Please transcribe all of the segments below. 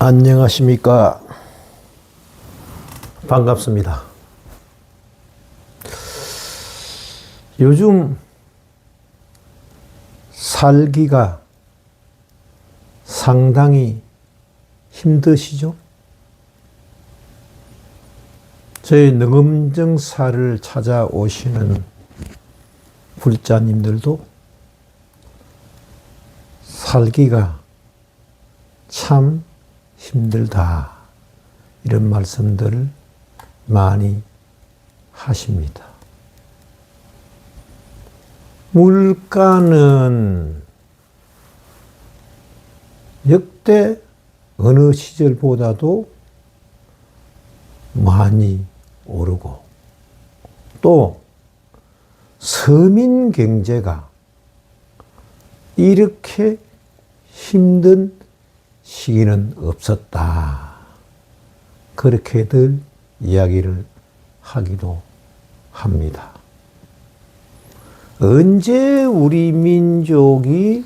안녕하십니까. 반갑습니다. 요즘 살기가 상당히 힘드시죠? 저희 능음정사를 찾아오시는 불자님들도 살기가 참 힘들다, 이런 말씀들을 많이 하십니다. 물가는 역대 어느 시절보다도 많이 오르고, 또 서민 경제가 이렇게 힘든 시기는 없었다, 그렇게들 이야기를 하기도 합니다. 언제 우리 민족이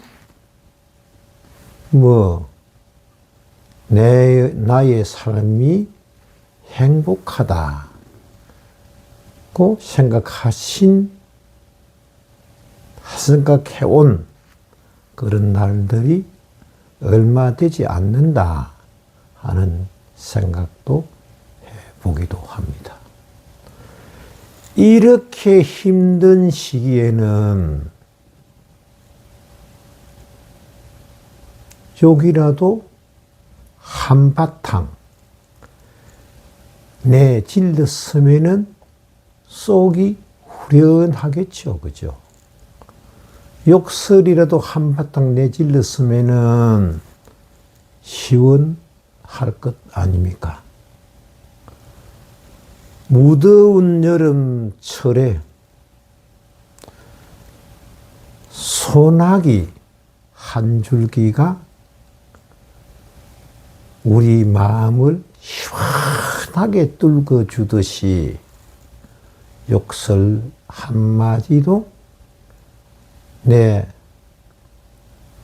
나의 삶이 행복하다고 생각해온 그런 날들이 얼마 되지 않는다 하는 생각도 해보기도 합니다. 이렇게 힘든 시기에는 욕이라도 한바탕 내질렀으면은 속이 후련하겠죠, 그죠? 욕설이라도 한바탕 내질렀으면은 시원할 것 아닙니까? 무더운 여름철에 소나기 한 줄기가 우리 마음을 시원하게 뚫어주듯이 욕설 한마디도 내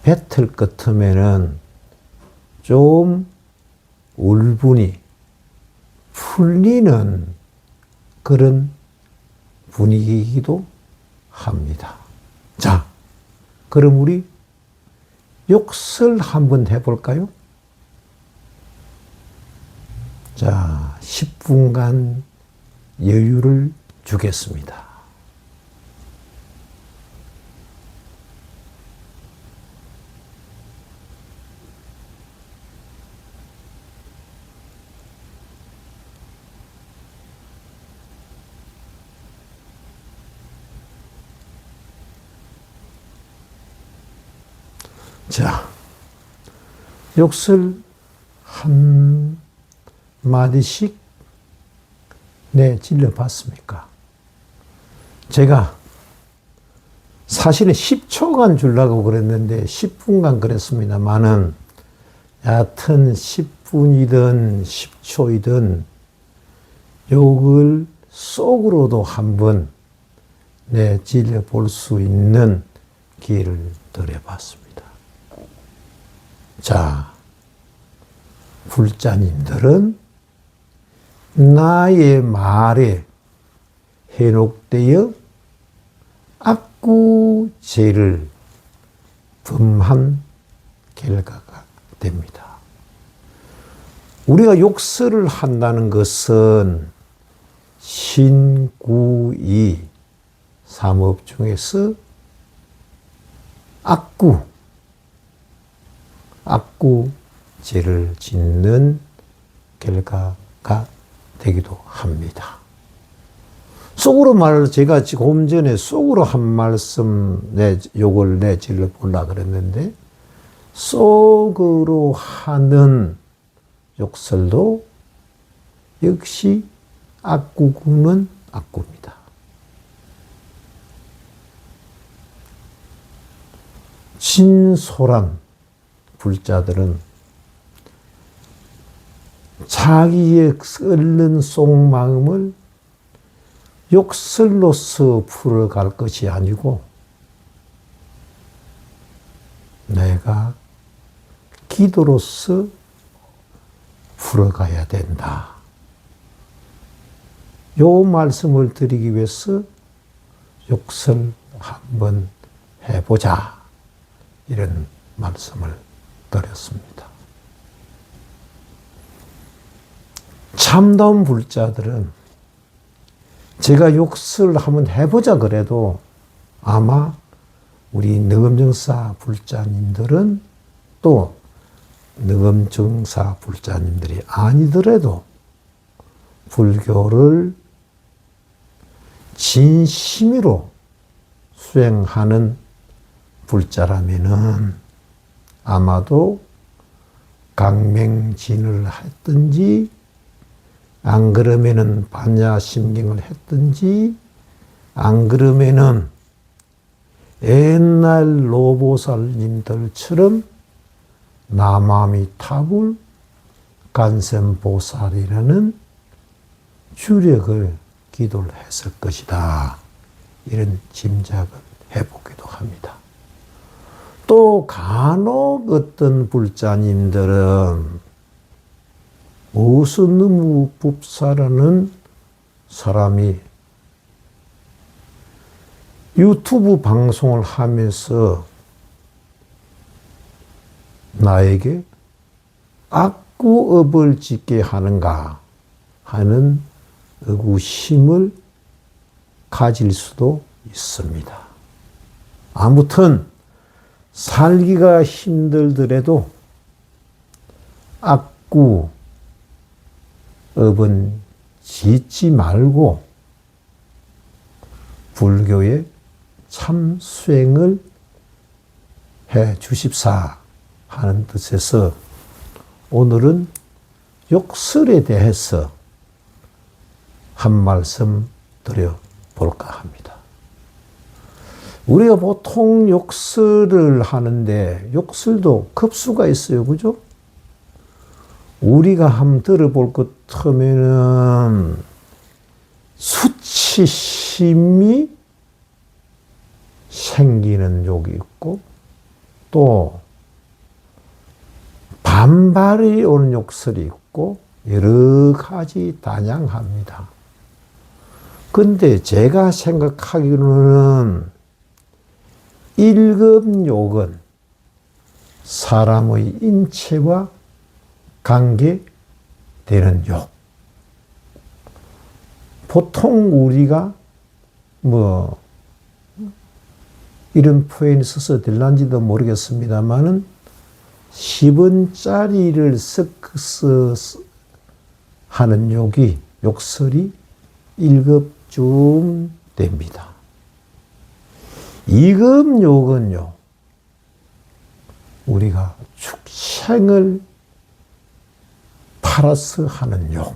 뱉을 것 같으면은 좀 울분이 풀리는 그런 분위기이기도 합니다. 자, 그럼 우리 욕설 한번 해볼까요? 자, 10분간 여유를 주겠습니다. 자, 욕설 한 마디씩 내질러 봤습니까? 제가 사실은 10초간 주려고 그랬는데 10분간 그랬습니다만은, 여하튼 10분이든 10초이든 욕을 속으로도 한번 내질러 볼 수 있는 기회를 드려봤습니다. 자, 불자님들은 나의 말에 해록되어 악구죄를 범한 결과가 됩니다. 우리가 욕설을 한다는 것은 신구이 삼업 중에서 악구죄를 짓는 결과가 되기도 합니다. 속으로 제가 조금 전에 속으로 한 말씀 욕을 내질러 보려고 그랬는데, 속으로 하는 욕설도 역시 악구구는 악구입니다. 진솔한 불자들은 자기의 끓는 속마음을 욕설로서 풀어갈 것이 아니고 내가 기도로서 풀어가야 된다. 요 말씀을 드리기 위해서 욕설 한번 해보자. 이런 말씀을 드렸습니다. 참다운 불자들은 제가 욕설 한번 해보자 그래도 아마 우리 늑음정사 불자님들은 또 늑음정사 불자님들이 아니더라도 불교를 진심으로 수행하는 불자라면은 아마도 강맹진을 했든지 안 그러면은 반야심경을 했든지 안 그러면은 옛날 노보살님들처럼 나마미타불 간센보살이라는 주력을 기도를 했을 것이다. 이런 짐작을 해보기도 합니다. 또 간혹 어떤 불자님들은 오스누무법사라는 사람이 유튜브 방송을 하면서 나에게 악구업을 짓게 하는가 하는 의구심을 가질 수도 있습니다. 아무튼 살기가 힘들더라도 악구업은 짓지 말고 불교의 참 수행을 해 주십사 하는 뜻에서 오늘은 욕설에 대해서 한 말씀 드려볼까 합니다. 우리가 보통 욕설을 하는데 욕설도 급수가 있어요. 그죠? 우리가 한번 들어볼 것 같으면은 수치심이 생기는 욕이 있고 또 반발이 오는 욕설이 있고 여러 가지 다양합니다. 근데 제가 생각하기로는 1급 욕은 사람의 인체와 관계되는 욕. 보통 우리가 이런 표현이 써서 될란지도 모르겠습니다만은 10원짜리를 섞어서 하는 욕설이 1급쯤 됩니다. 2급 욕은요, 우리가 축생을 팔아서 하는 욕,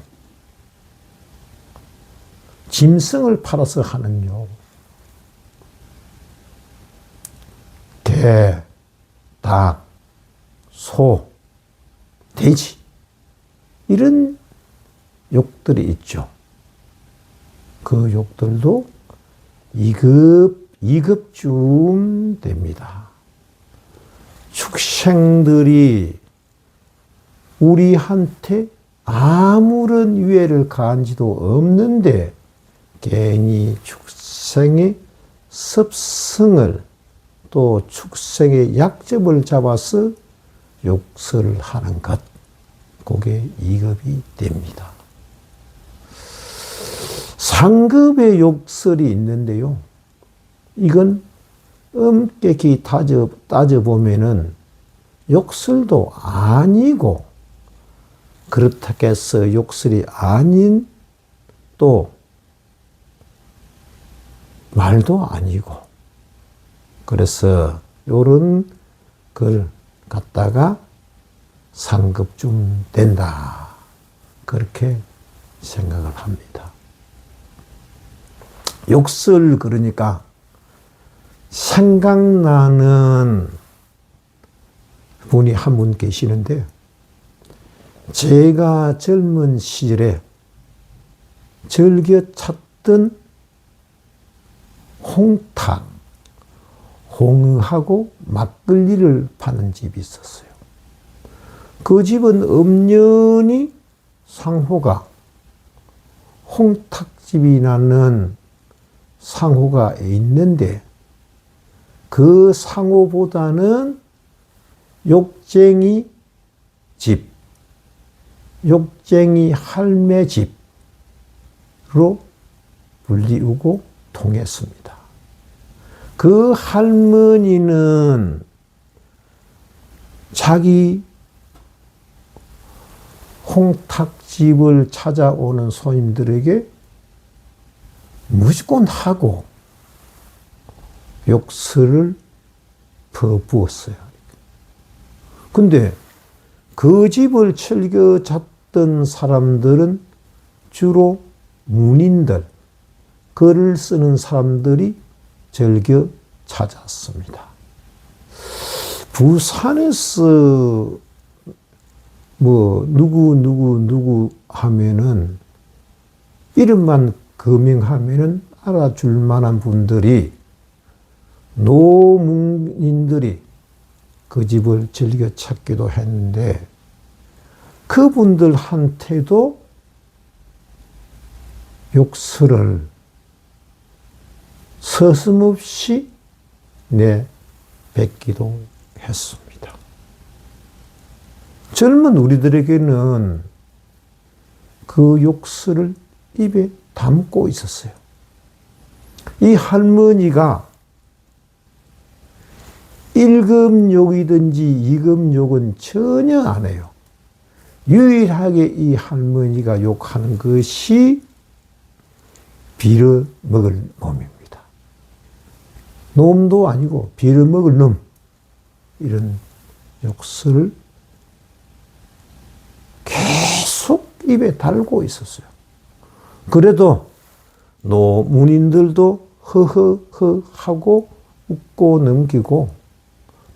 짐승을 팔아서 하는 욕, 개, 닭, 소, 돼지 이런 욕들이 있죠. 그 욕들도 2급쯤 됩니다. 축생들이 우리한테 아무런 유해를 가한지도 없는데 괜히 축생의 습성을 또 축생의 약점을 잡아서 욕설을 하는 것, 그게 2급이 됩니다. 상급의 욕설이 있는데요. 이건 엄격히 따져보면은 욕설도 아니고 그렇다고 해서 욕설이 아닌 또 말도 아니고 그래서 요런 걸 갖다가 상급쯤 된다. 그렇게 생각을 합니다. 욕설 그러니까 생각나는 분이 한 분 계시는데 제가 젊은 시절에 즐겨 찾던 홍탕, 홍어하고 막걸리를 파는 집이 있었어요. 그 집은 엄연히 상호가 홍탁집이라는 상호가 있는데 그 상호보다는 욕쟁이 집, 욕쟁이 할매 집으로 불리우고 통했습니다. 그 할머니는 자기 홍탁집을 찾아오는 손님들에게 무조건 하고 욕설을 퍼부었어요. 근데 그 집을 즐겨 찾던 사람들은 주로 문인들, 글을 쓰는 사람들이 즐겨 찾았습니다. 부산에서 누구 하면은 이름만 거명하면은 알아줄 만한 분들이 노문인들이 그 집을 즐겨 찾기도 했는데 그분들한테도 욕설을 서슴없이 내뱉기도 했습니다. 젊은 우리들에게는 그 욕설을 입에 담고 있었어요. 이 할머니가 1급 욕이든지 2급 욕은 전혀 안 해요. 유일하게 이 할머니가 욕하는 것이 빌어먹을 놈입니다. 놈도 아니고 빌어먹을 놈, 이런 욕설을 계속 입에 달고 있었어요. 그래도 노문인들도 허허허 하고 웃고 넘기고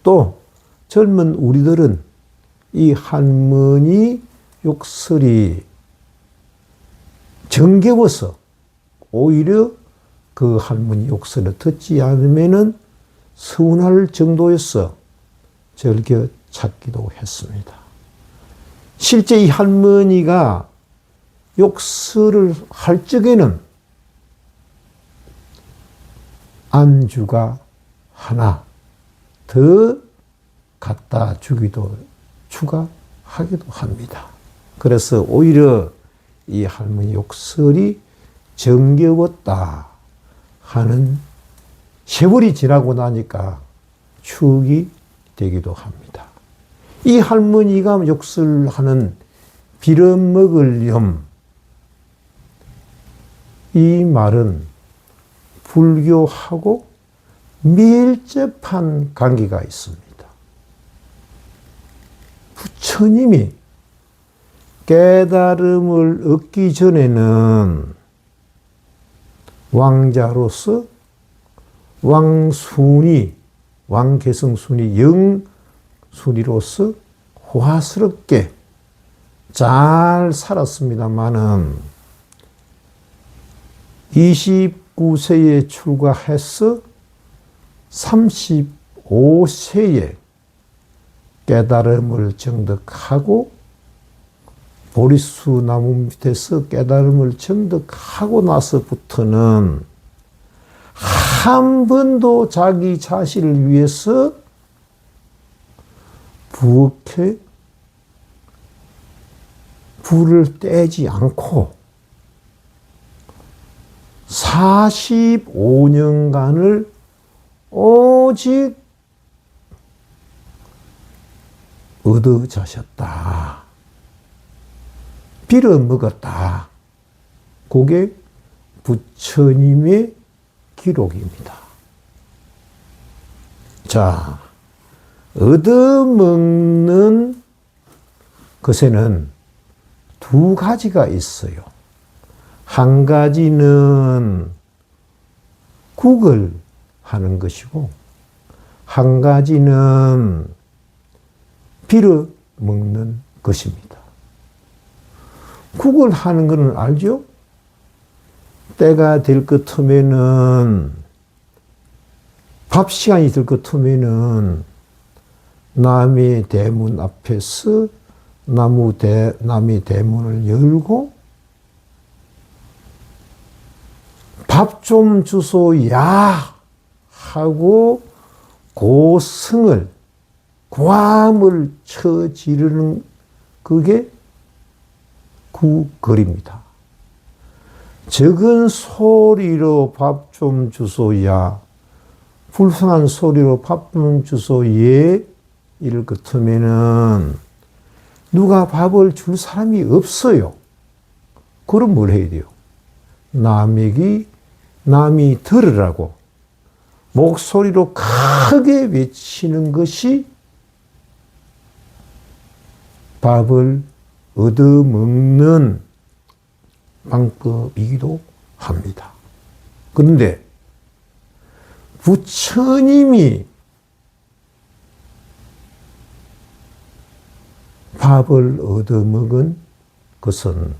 또 젊은 우리들은 이 할머니 욕설이 정겨워서 오히려 그 할머니 욕설을 듣지 않으면은 서운할 정도였어 즐겨 찾기도 했습니다. 실제 이 할머니가 욕설을 할 적에는 안주가 하나 더 갖다 주기도 추가하기도 합니다. 그래서 오히려 이 할머니 욕설이 정겨웠다 하는 세월이 지나고 나니까 추억이 되기도 합니다. 이 할머니가 욕설하는 빌어먹을 놈, 이 말은 불교하고 밀접한 관계가 있습니다. 부처님이 깨달음을 얻기 전에는 왕자로서 왕순이, 왕개성순이, 영순이로서 호화스럽게 잘 살았습니다마는 29세에 출가해서 35세에 깨달음을 정득하고 보리수 나무 밑에서 깨달음을 정득하고 나서부터는 한 번도 자기 자신을 위해서 부엌에 불을 떼지 않고 45년간을 오직 얻어 자셨다. 빌어먹었다. 그게 부처님의 기록입니다. 자, 얻어먹는 것에는 두 가지가 있어요. 한 가지는 국을 하는 것이고, 한 가지는 빌어먹는 것입니다. 국을 하는 것은 알죠? 때가 될 것 같으면은, 밥 시간이 될 것 같으면은, 남의 대문 앞에서 남이 대문을 열고 밥 좀 주소야 하고 고성을 고함을 쳐 지르는 그게 그 글입니다. 적은 소리로 밥 좀 주소야, 불쌍한 소리로 밥 좀 주소예 이럴 것 같으면은 누가 밥을 줄 사람이 없어요. 그럼 뭘 해야 돼요? 남이 들으라고 목소리로 크게 외치는 것이 밥을 얻어먹는 방법이기도 합니다. 그런데 부처님이 밥을 얻어먹은 것은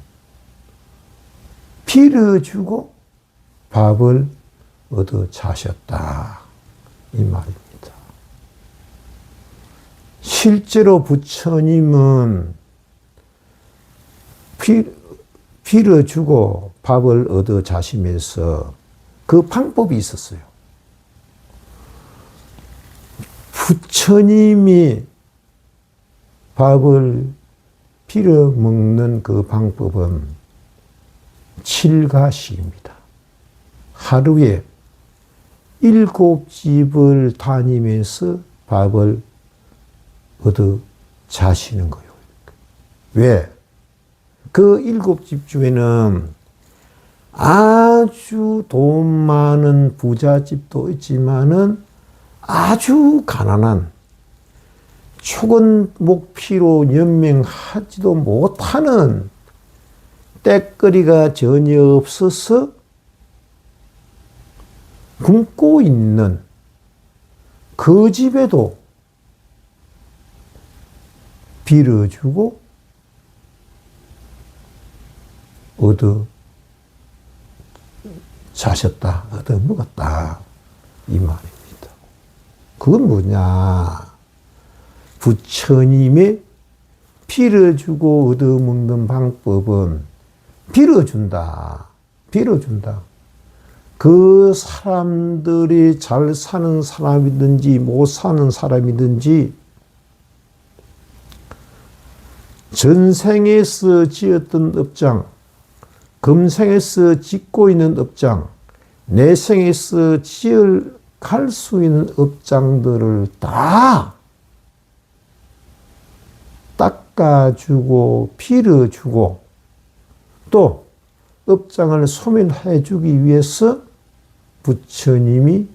피를 주고 밥을 얻어 자셨다 이 말입니다. 실제로 부처님은 피를 주고 밥을 얻어 자시면서 그 방법이 있었어요. 부처님이 밥을 빌어 먹는 그 방법은 칠가시입니다. 하루에 7집을 다니면서 밥을 얻어 자시는 거예요. 왜? 그 7집 중에는 아주 돈 많은 부잣집도 있지만은 아주 가난한 초건목피로 연명하지도 못하는 때거리가 전혀 없어서 굶고 있는 그 집에도 빌어주고 얻어 자셨다, 얻어 먹었다 이 말입니다. 그건 뭐냐? 부처님의 빌어주고 얻어먹는 방법은 빌어준다. 그 사람들이 잘 사는 사람이든지 못 사는 사람이든지 전생에서 지었던 업장, 금생에서 짓고 있는 업장, 내생에서 갈 수 있는 업장들을 다 닦아주고 빌어주고 또 업장을 소멸해 주기 위해서 부처님이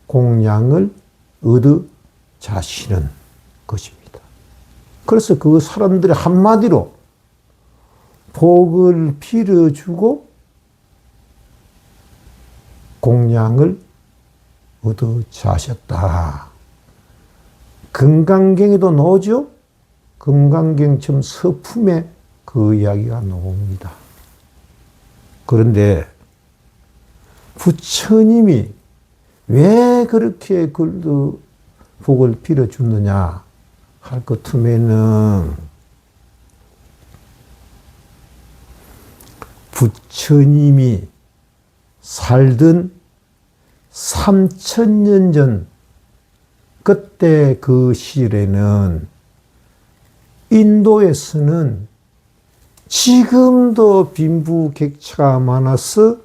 공양을 얻어 자시는 것입니다. 그래서 그 사람들이 한마디로 복을 빌어주고 공양을 얻어 자셨다. 금강경에도 나오죠? 금강경처럼 서품에 그 이야기가 나옵니다. 그런데 부처님이 왜 그렇게 복을 빌어주느냐 할 것 같으면은 부처님이 살던 3000년 전 그때 그 시절에는 인도에서는 지금도 빈부격차가 많아서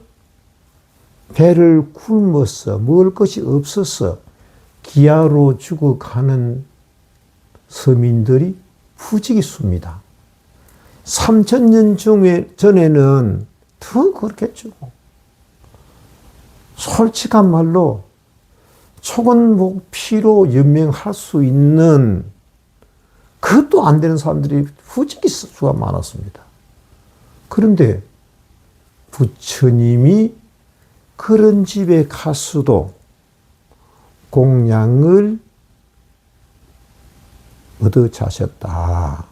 배를 굶어서 먹을 것이 없어서 기아로 죽어가는 서민들이 부지기수입니다. 3000년 전에는 더 그렇겠죠. 솔직한 말로 초건목피로 연명할 수 있는 그것도 안 되는 사람들이 후지기 수가 많았습니다. 그런데 부처님이 그런 집에 가서도 공양을 얻어 자셨다.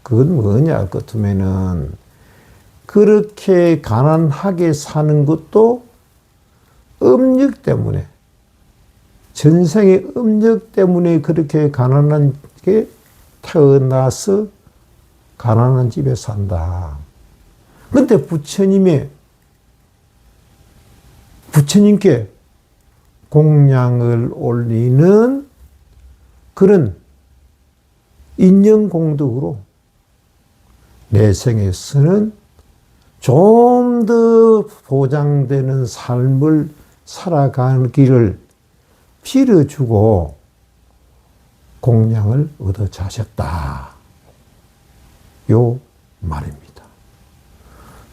그건 뭐냐 할 것 같으면은 그렇게 가난하게 사는 것도 음력 때문에 전생의 음력 때문에 그렇게 가난하게 태어나서 가난한 집에 산다. 근데 부처님께 공양을 올리는 그런 인연공덕으로 내생에서는 좀 더 보장되는 삶을 살아가기를 빌어주고 공양을 얻어 자셨다. 요 말입니다.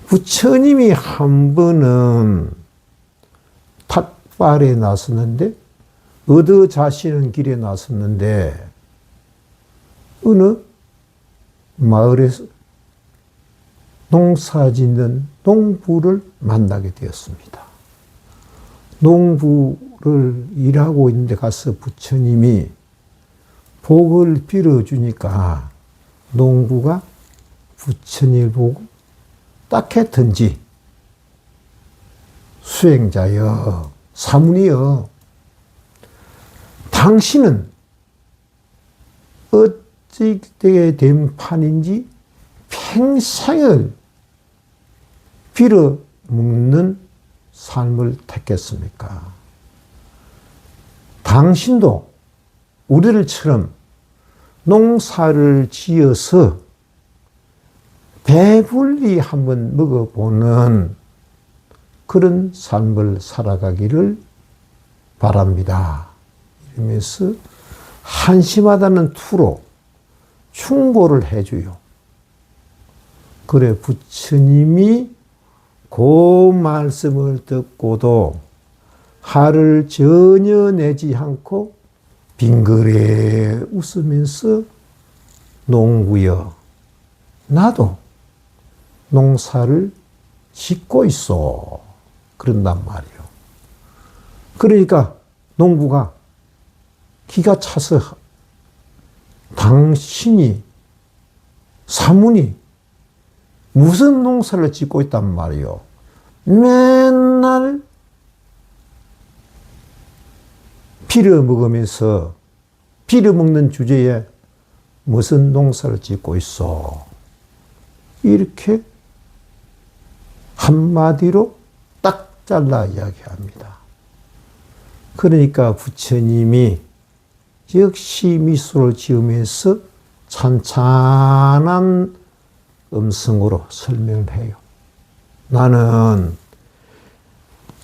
부처님이 한 번은 탁발에 나섰는데, 얻어 자시는 길에 나섰는데, 어느 마을에서 농사 짓는 농부를 만나게 되었습니다. 농부를 일하고 있는데 가서 부처님이 복을 빌어주니까 농부가 부처님을 보고 딱 했던지, 수행자여, 사문이여, 당신은 어찌되게 된 판인지 평생을 빌어먹는 삶을 택했습니까? 당신도 우리들처럼 농사를 지어서 배불리 한번 먹어보는 그런 삶을 살아가기를 바랍니다. 이러면서 한심하다는 투로 충고를 해줘요. 그래, 부처님이 그 말씀을 듣고도 화를 전혀 내지 않고 빙그레 웃으면서 농부여, 나도 농사를 짓고 있어. 그런단 말이요. 그러니까 농부가 기가 차서 당신이, 사문이 무슨 농사를 짓고 있단 말이요. 맨날 빌어먹으면서 빌어먹는 주제에 무슨 농사를 짓고 있어. 이렇게 한마디로 딱 잘라 이야기합니다. 그러니까 부처님이 역시 미소를 지으면서 찬찬한 음성으로 설명을 해요. 나는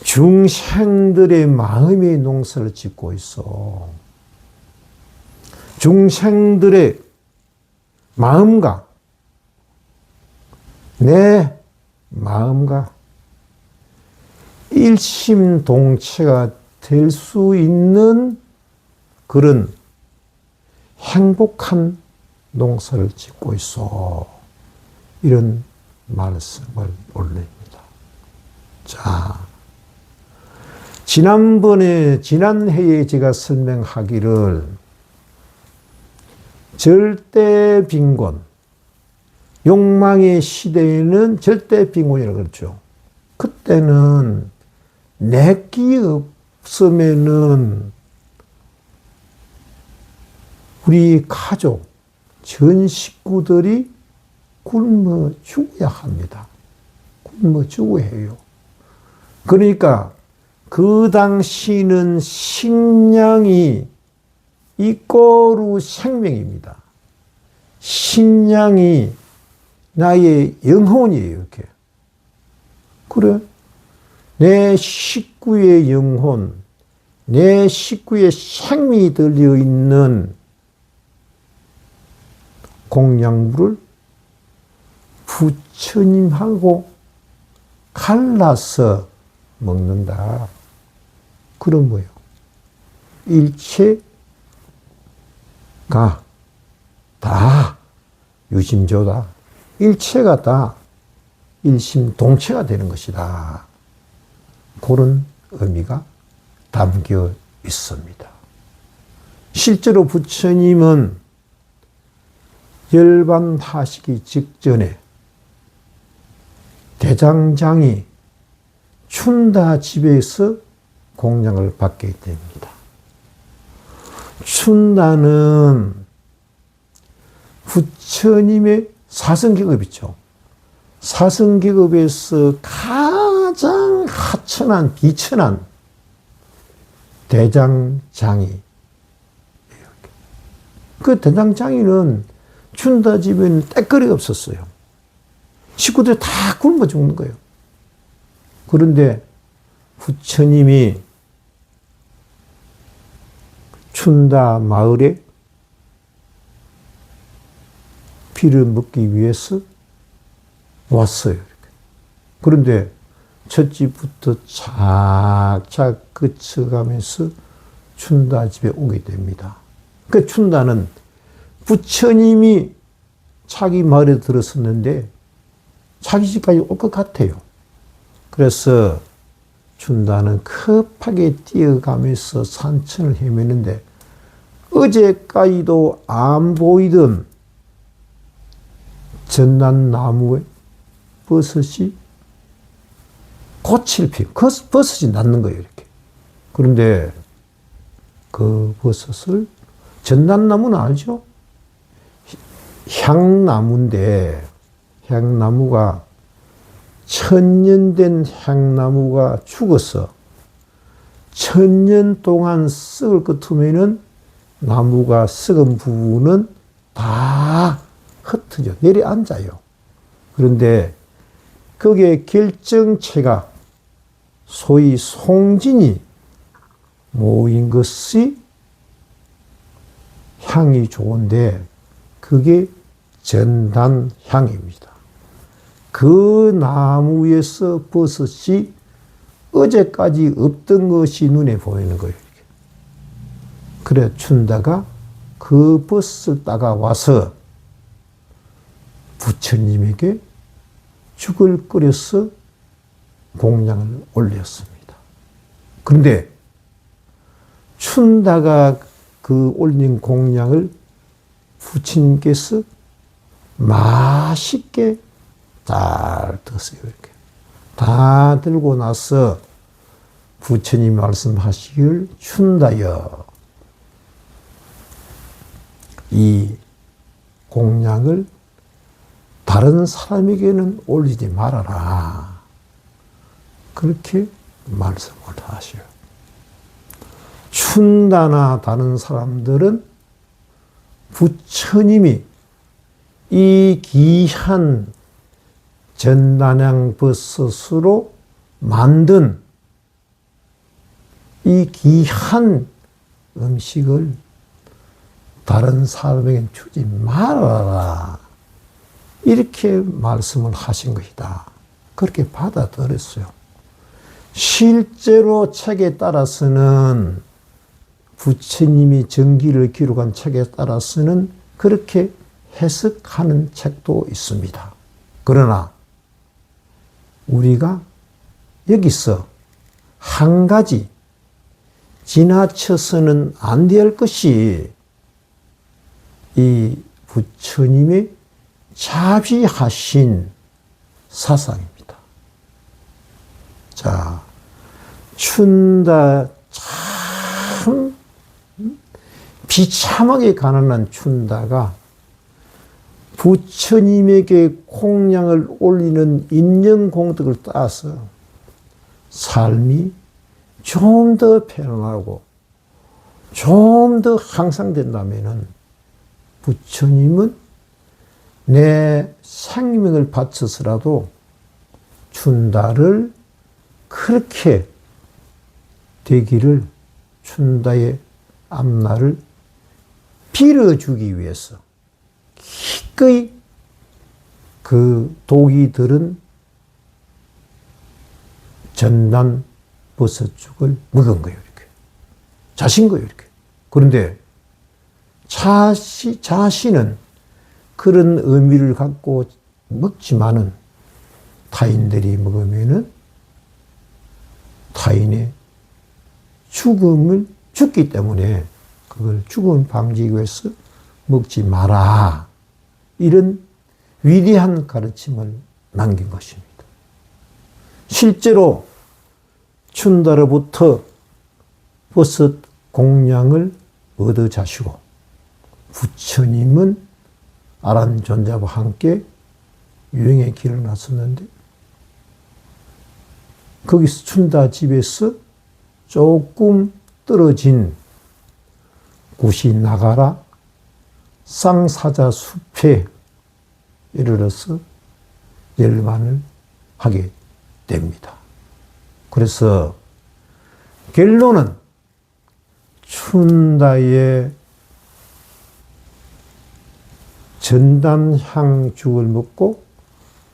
중생들의 마음의 농사를 짓고 있어. 중생들의 마음과 내 마음과 일심동체가 될 수 있는 그런 행복한 농사를 짓고 있어. 이런 말씀을 올립니다. 자, 지난해에 제가 설명하기를 절대 빈곤, 욕망의 시대에는 절대 빈곤이라고 그랬죠. 그때는 내기 없으면은 우리 가족, 전 식구들이 굶어 죽어야 합니다. 굶어 죽어야 해요. 그러니까 그 당시는 식량이 이꼬르 생명입니다. 식량이 나의 영혼이에요, 이렇게. 그래. 내 식구의 영혼, 내 식구의 생명이 들려있는 공양물을 부처님하고 갈라서 먹는다. 그런 거예요. 일체가 다 유심조다. 일체가 다 일심동체가 되는 것이다. 그런 의미가 담겨 있습니다. 실제로 부처님은 열반하시기 직전에 대장장이 춘다 집에서 공양을 받게 됩니다. 춘다는 부처님의 사성계급 있죠. 사성계급에서 가장 하천한, 비천한 대장장이. 그 대장장이는 춘다 집에는 때거리가 없었어요. 식구들이 다 굶어 죽는 거예요. 그런데 부처님이 춘다 마을에 피를 먹기 위해서 왔어요. 이렇게. 그런데 첫 집부터 착착 거쳐가면서 춘다 집에 오게 됩니다. 그 춘다는 부처님이 자기 마을에 들었었는데 자기 집까지 올 것 같아요. 그래서 춘다는 급하게 뛰어가면서 산천을 헤매는데 어제까지도 안 보이던 전난나무에 버섯이 꽃을 피고 그 버섯이 낳는 거예요. 이렇게. 그런데 그 버섯을 전난나무는 알죠? 향나무인데 향나무가 천년 된 향나무가 죽어서 천년 동안 썩을 것 같으면은 나무가 썩은 부분은 다 흩어져 내려앉아요. 그런데 거기에 결정체가 소위 송진이 모인 것이 향이 좋은데 그게 전단향입니다. 그 나무에서 버섯이 어제까지 없던 것이 눈에 보이는 거예요. 그래 춘다가 그 버섯을 따가와서 부처님에게 죽을 끓여서 공양을 올렸습니다. 그런데 춘다가 그 올린 공양을 부처님께서 맛있게 잘 드세요. 이렇게. 다 들고 나서 부처님 말씀하시길 춘다여 이 공양을 다른 사람에게는 올리지 말아라. 그렇게 말씀을 하셔요. 춘다나 다른 사람들은 부처님이 이 귀한 전단향 버섯으로 만든 이 귀한 음식을 다른 사람에게 주지 말아라. 이렇게 말씀을 하신 것이다. 그렇게 받아들였어요. 실제로 책에 따라서는 부처님이 정기를 기록한 책에 따라서는 그렇게 해석하는 책도 있습니다. 그러나 우리가 여기서 한 가지 지나쳐서는 안 될 것이 이 부처님의 자비하신 사상입니다. 자, 춘다 참 비참하게 가난한 춘다가 부처님에게 공양을 올리는 인연공덕을 따서 삶이 좀 더 편안하고 좀 더 향상된다면은 부처님은 내 생명을 바쳐서라도 춘다를 그렇게 되기를 춘다의 앞날을 빌어주기 위해서 기꺼이 그 독이 들은 전단 버섯죽을 먹은 거예요. 이렇게. 자신 거예요. 이렇게. 그런데 자신은 그런 의미를 갖고 먹지만은 타인들이 먹으면은 타인의 죽기 때문에 그걸 죽음 방지하기 위해서 먹지 마라. 이런 위대한 가르침을 남긴 것입니다. 실제로 춘다로부터 버섯 공양을 얻어 자시고 부처님은 아란존자와 함께 유행의 길을 나섰는데 거기서 춘다 집에서 조금 떨어진 구시 나가라 쌍사자 숲에 이르러서 열반을 하게 됩니다. 그래서 결론은 춘다의 전담향 죽을 먹고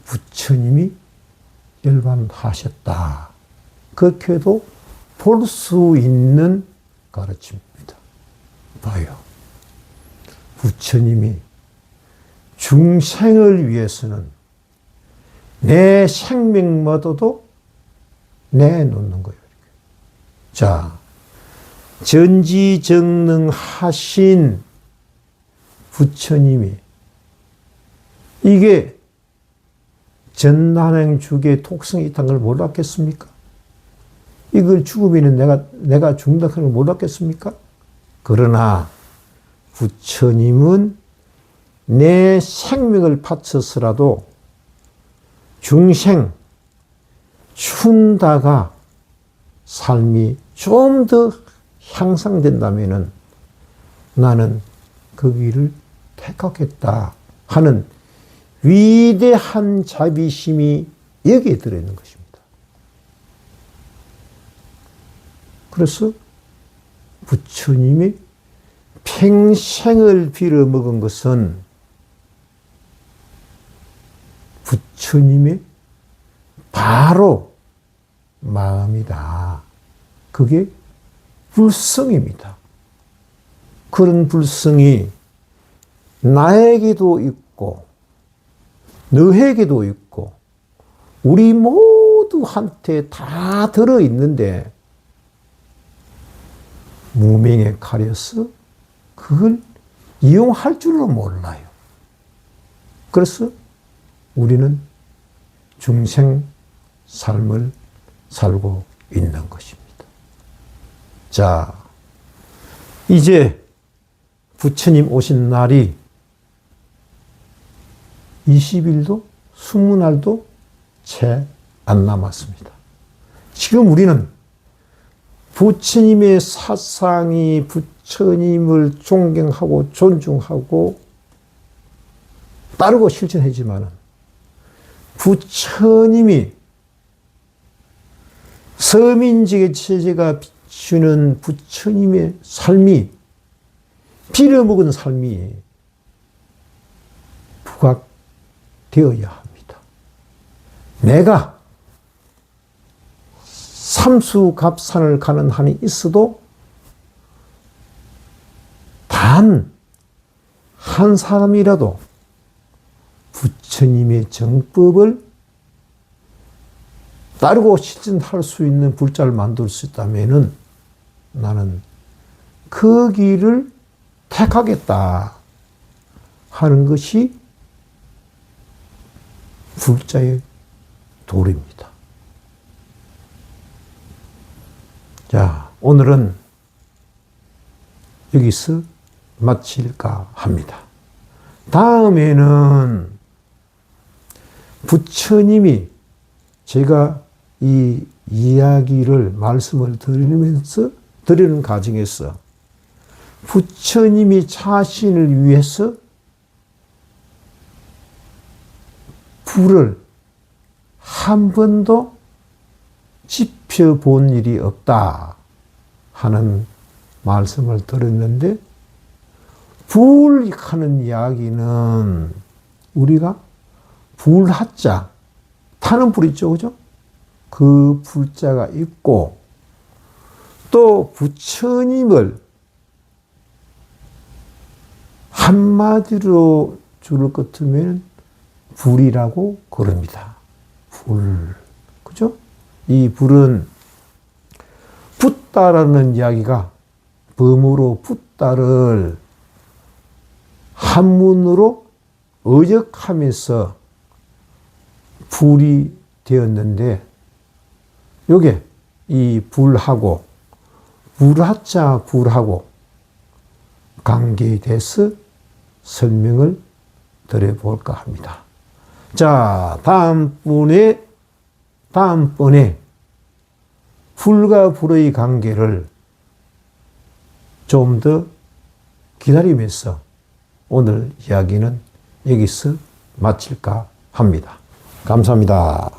부처님이 열반하셨다. 그렇게도 볼 수 있는 가르침입니다. 봐요. 부처님이 중생을 위해서는 내 생명마저도 내놓는 거예요. 자, 전지전능하신 부처님이 이게 전난행죽의 독성이 있다는 걸 몰랐겠습니까? 이걸 죽으면 내가 죽는다는 걸 몰랐겠습니까? 그러나 부처님은 내 생명을 바쳐서라도 중생, 춘다가 삶이 좀 더 향상된다면 나는 그 길을 택하겠다 하는 위대한 자비심이 여기에 들어있는 것입니다. 그래서 부처님이 평생을 빌어먹은 것은 부처님의 바로 마음이다. 그게 불성입니다. 그런 불성이 나에게도 있고 너에게도 있고 우리 모두한테 다 들어있는데 무명에 가려서 그걸 이용할 줄로 몰라요. 그래서 우리는 중생 삶을 살고 있는 것입니다. 자, 이제 부처님 오신 날이 20일도 20날도 채 안 남았습니다. 지금 우리는 부처님의 사상이 부처님을 존경하고 존중하고 따르고 실천하지만은 부처님이 서민직의 체제가 비추는 부처님의 삶이 빌어먹은 삶이 부각되어야 합니다. 내가 삼수갑산을 가는 한이 있어도 단 한 사람이라도 부처님의 정법을 따르고 실천할 수 있는 불자를 만들 수 있다면 나는 그 길을 택하겠다 하는 것이 불자의 도리입니다. 자, 오늘은 여기서 마칠까 합니다. 다음에는 부처님이 제가 이 이야기를 말씀을 드리는 과정에서 부처님이 자신을 위해서 불을 한 번도 지펴본 일이 없다 하는 말씀을 드렸는데, 불하는 이야기는 우리가 불하자, 타는 불 있죠, 그죠? 그 불자가 있고, 또 부처님을 한마디로 줄을 것으면 불이라고 그럽니다. 불. 그죠? 이 불은 붓다라는 이야기가 범으로 붓다를 한문으로 어적하면서 불이 되었는데, 요게 이 불하고 불하자 불하고 관계에 대해서 설명을 드려볼까 합니다. 자, 다음번에 불과 불의 관계를 좀 더 기다리면서 오늘 이야기는 여기서 마칠까 합니다. 감사합니다.